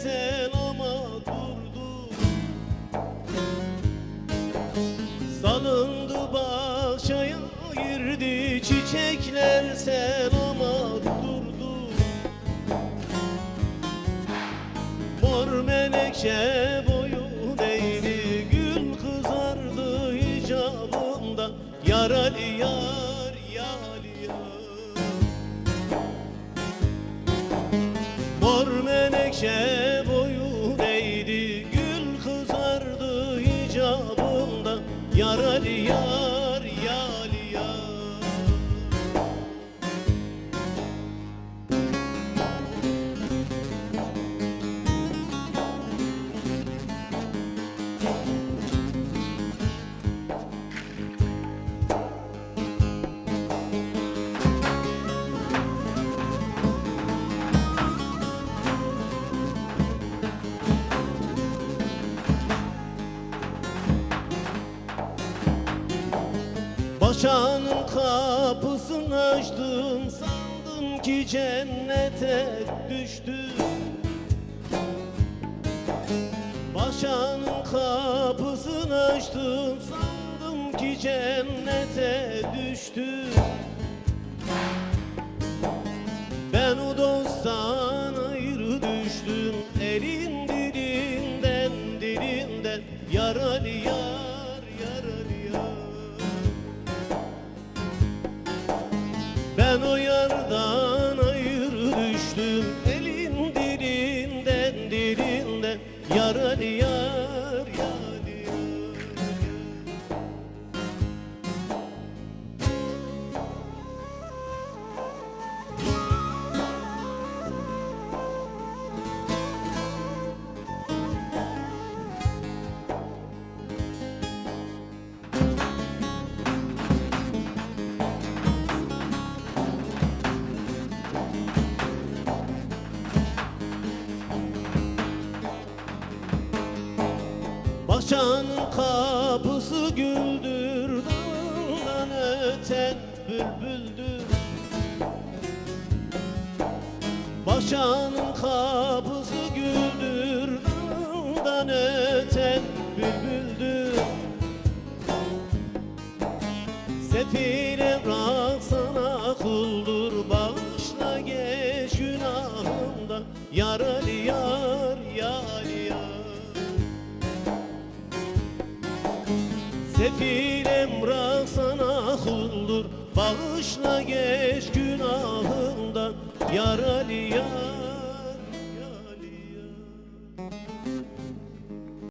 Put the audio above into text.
selama durdu. Salındı bahçaya girdi çiçekler selama durdu. Mor menekşe boyu değdi, gül kızardı hicabında. Yaralı yar, yaralı yar. Mor menekşe boyu değdi, gül kızardı hicabında. Yaralı yar, yaralı yar. Başanın kapısını açtım, sandım ki cennete düştüm. Başanın kapısını açtım, sandım ki cennete düştüm. Ben o dosttan ayrı düştüm, elin dilinden dilinden. Yaralı yar, yaralı yar. Ben o yardan ayrı düştüm, elin dilinden dilinden. Yaralı yar, yaralı yar. Bahçanın kapısı güldür, dalından öten bülbüldür. Bahçanın kapısı güldür, dalından öten bülbüldür. Sefil evrak sana kuldur, bağışla geç günahımda. Yaralı yar, yaralı yar. Sefil emrah sana kuldur, bağışla geç günahımdan. Yaralı yar.